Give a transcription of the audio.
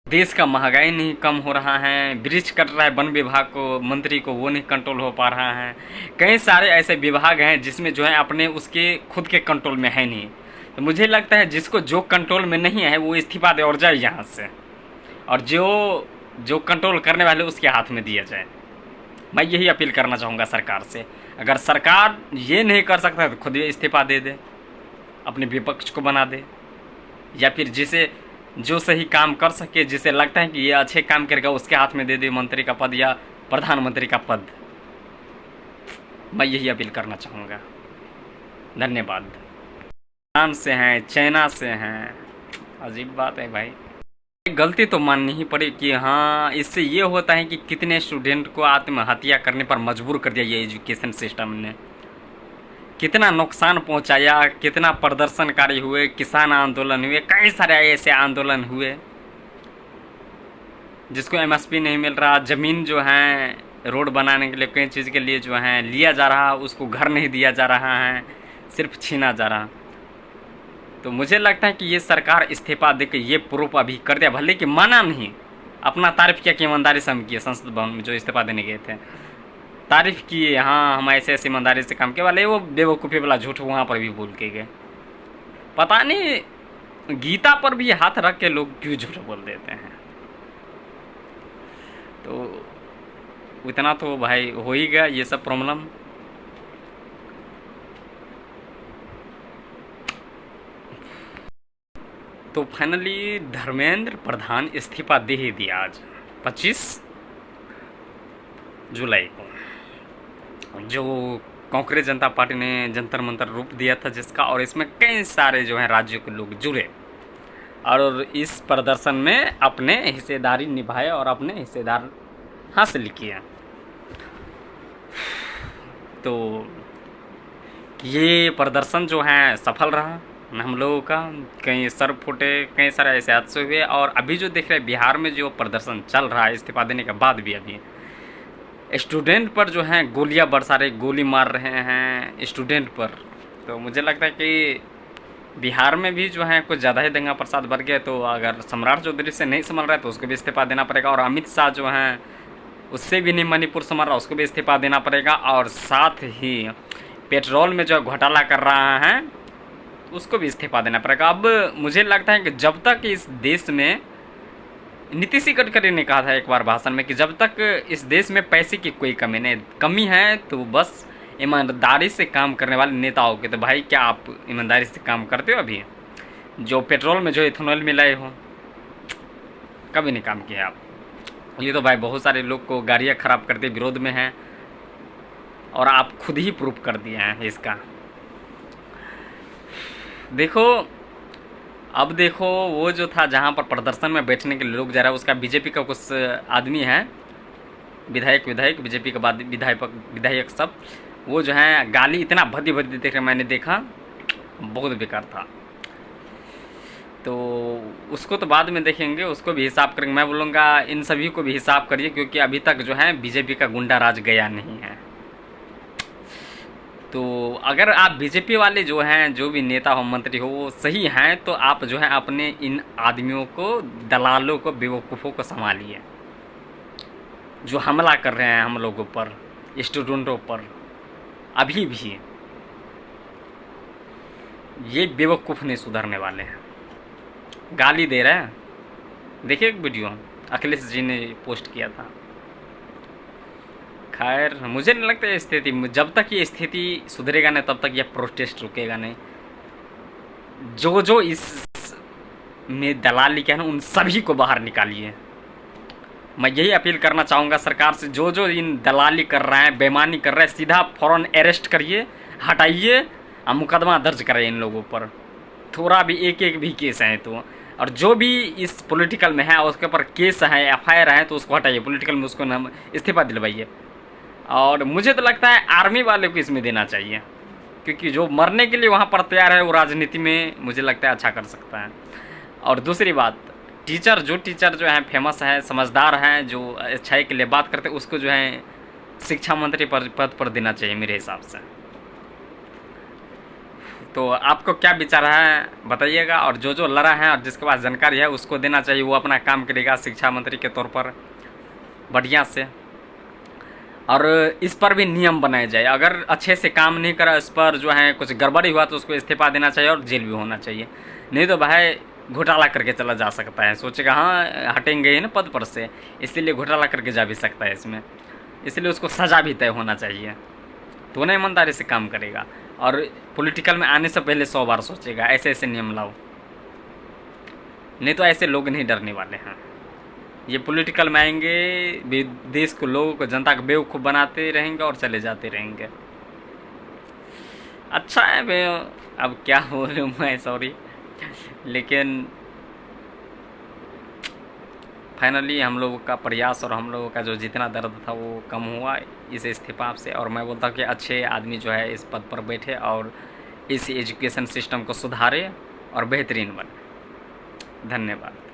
देश का महंगाई नहीं कम हो रहा है, ब्रिज कट रहा है वन विभाग को, मंत्री को वो नहीं कंट्रोल हो पा रहा है। कई सारे ऐसे विभाग हैं जिसमें जो है अपने उसके खुद के कंट्रोल में है नहीं। तो मुझे लगता है जिसको जो कंट्रोल में नहीं है वो इस्तीफा दे और जाए यहाँ से, और जो जो कंट्रोल करने वाले उसके हाथ में दिया जाए। मैं यही अपील करना चाहूँगा सरकार से। अगर सरकार ये नहीं कर सकता है तो खुद ही इस्तीफा दे दे, अपने विपक्ष को बना दे, या फिर जिसे जो सही काम कर सके, जिसे लगता है कि ये अच्छे काम करेगा, उसके हाथ में दे दे मंत्री का पद या प्रधानमंत्री का पद। मैं यही अपील करना चाहूँगा। धन्यवाद। ईरान से हैं, चाइना से हैं, अजीब बात है भाई। गलती तो माननी ही पड़े कि हाँ, इससे ये होता है कि कितने स्टूडेंट को आत्महत्या करने पर मजबूर कर दिया ये एजुकेशन सिस्टम ने। कितना नुकसान पहुंचाया, कितना प्रदर्शनकारी हुए, किसान आंदोलन हुए, कई सारे ऐसे आंदोलन हुए जिसको एमएसपी नहीं मिल रहा, ज़मीन जो है रोड बनाने के लिए कई चीज़ के लिए जो है लिया जा रहा, उसको घर नहीं दिया जा रहा है, सिर्फ छीना जा रहा। तो मुझे लगता है कि ये सरकार इस्तीफा दे के ये प्रूफ अभी कर दिया, भले कि माना नहीं, अपना तारीफ किया कि ईमानदारी से हम किए। संसद भवन में जो इस्तीफा देने गए थे तारीफ किए, हाँ हम ऐसे ऐसे ईमानदारी से काम किए, वाले वो बेवकूफ़ी वाला झूठ वहाँ पर भी बोल के गए। पता नहीं गीता पर भी हाथ रख के लोग क्यों झूठ बोल देते हैं। तो इतना तो भाई हो ही गया ये सब प्रॉब्लम। तो फाइनली धर्मेंद्र प्रधान इस्तीफा दे ही दिया आज 25 जुलाई को, जो कांग्रेस जनता पार्टी ने जंतर मंतर रूप दिया था जिसका, और इसमें कई सारे जो हैं राज्यों के लोग जुड़े और इस प्रदर्शन में अपने हिस्सेदारी निभाए और अपने हिस्सेदार हासिल किया। तो ये प्रदर्शन जो है सफल रहा हम लोगों का, कई सर फूटे, कई सारे ऐसे हादसे हुए। और अभी जो देख रहे हैं बिहार में जो प्रदर्शन चल रहा है इस्तीफा देने के बाद भी, अभी स्टूडेंट पर जो है गोलियां बरसा रहे, गोली मार रहे हैं स्टूडेंट पर। तो मुझे लगता है कि बिहार में भी जो है कुछ ज़्यादा ही दंगा प्रसाद बढ़ गया। तो अगर सम्राट चौधरी से नहीं संभल रहा है तो उसको भी इस्तीफा देना पड़ेगा, और अमित शाह जो हैं उससे भी नहीं मणिपुर संभल रहा, उसको भी इस्तीफा देना पड़ेगा। और साथ ही पेट्रोल में जो घोटाला कर रहा है उसको भी इस्तीफा देना पड़ेगा। अब मुझे लगता है कि जब तक इस देश में, नीतीश गडकरी ने कहा था एक बार भाषण में कि जब तक इस देश में पैसे की कोई कमी नहीं, कमी है तो बस ईमानदारी से काम करने वाले नेताओं के। तो भाई क्या आप ईमानदारी से काम करते हो? अभी जो पेट्रोल में जो इथेनॉल मिलाए हो, कभी नहीं काम किया आप। ये तो भाई बहुत सारे लोग को गाड़ियाँ ख़राब करते विरोध में हैं, और आप खुद ही प्रूफ कर दिए हैं इसका। देखो, अब देखो वो जो था जहाँ पर प्रदर्शन में बैठने के लिए लोग जा रहा है, उसका बीजेपी का कुछ आदमी है, विधायक बीजेपी का विधायक सब, वो जो है गाली इतना भद्दी भद्दी देख रहे, मैंने देखा बहुत बेकार था। तो उसको तो बाद में देखेंगे, उसको भी हिसाब करेंगे। मैं बोलूँगा इन सभी को भी हिसाब करिए, क्योंकि अभी तक जो है बीजेपी का गुंडा राज गया नहीं है। तो अगर आप बीजेपी वाले जो हैं, जो भी नेता हो, मंत्री हो, वो सही हैं तो आप जो है अपने इन आदमियों को, दलालों को, बेवकूफ़ों को संभालिए जो हमला कर रहे हैं हम लोगों पर, स्टूडेंटों पर। अभी भी ये बेवकूफ़ नहीं सुधरने वाले हैं, गाली दे रहे हैं। देखिए एक वीडियो अखिलेश जी ने पोस्ट किया था। खैर मुझे नहीं लगता ये स्थिति, जब तक ये स्थिति सुधरेगा नहीं तब तक ये प्रोटेस्ट रुकेगा नहीं। जो इस में दलाली क्या है ना, उन सभी को बाहर निकालिए। मैं यही अपील करना चाहूँगा सरकार से, जो इन दलाली कर रहे हैं, बेईमानी कर रहे हैं, सीधा फ़ौरन अरेस्ट करिए, हटाइए और मुकदमा दर्ज करें इन लोगों पर। थोड़ा भी एक भी केस है तो, और जो भी इस पॉलिटिकल में है उसके ऊपर केस है, एफआईआर है, तो उसको हटाइए, पॉलिटिकल में उसको नाम इस्तीफा दिलवाइए। और मुझे तो लगता है आर्मी वाले को इसमें देना चाहिए, क्योंकि जो मरने के लिए वहाँ पर तैयार है वो राजनीति में मुझे लगता है अच्छा कर सकता है। और दूसरी बात, टीचर जो है फेमस है, समझदार हैं, जो अच्छाई के लिए बात करते हैं, उसको जो है शिक्षा मंत्री पद पर देना चाहिए मेरे हिसाब से। तो आपको क्या विचार है बताइएगा, और जो लड़ा है और जिसके पास जानकारी है उसको देना चाहिए, वो अपना काम करेगा शिक्षा मंत्री के तौर पर बढ़िया से। और इस पर भी नियम बनाए जाए, अगर अच्छे से काम नहीं करा, इस पर जो है कुछ गड़बड़ी हुआ तो उसको इस्तीफा देना चाहिए और जेल भी होना चाहिए। नहीं तो भाई घोटाला करके चला जा सकता है, सोचेगा हाँ हटेंगे ही ना पद पर से, इसीलिए घोटाला करके जा भी सकता है इसमें, इसलिए उसको सज़ा भी तय होना चाहिए, तो ना ईमानदारी से काम करेगा। और पॉलिटिकल में आने से पहले 100 बार सोचेगा, ऐसे ऐसे नियम लाओ, नहीं तो ऐसे लोग नहीं डरने वाले हैं। ये पॉलिटिकल में आएंगे, देश को, लोगों को, जनता को बेवकूफ़ बनाते रहेंगे और चले जाते रहेंगे। अच्छा है बे, अब क्या बोलूँ मैं, सॉरी, लेकिन फाइनली हम लोगों का प्रयास और हम लोगों का जो जितना दर्द था वो कम हुआ इस इस्तीफा से। और मैं बोलता हूँ कि अच्छे आदमी जो है इस पद पर बैठे और इस एजुकेशन सिस्टम को सुधारे और बेहतरीन बने। धन्यवाद।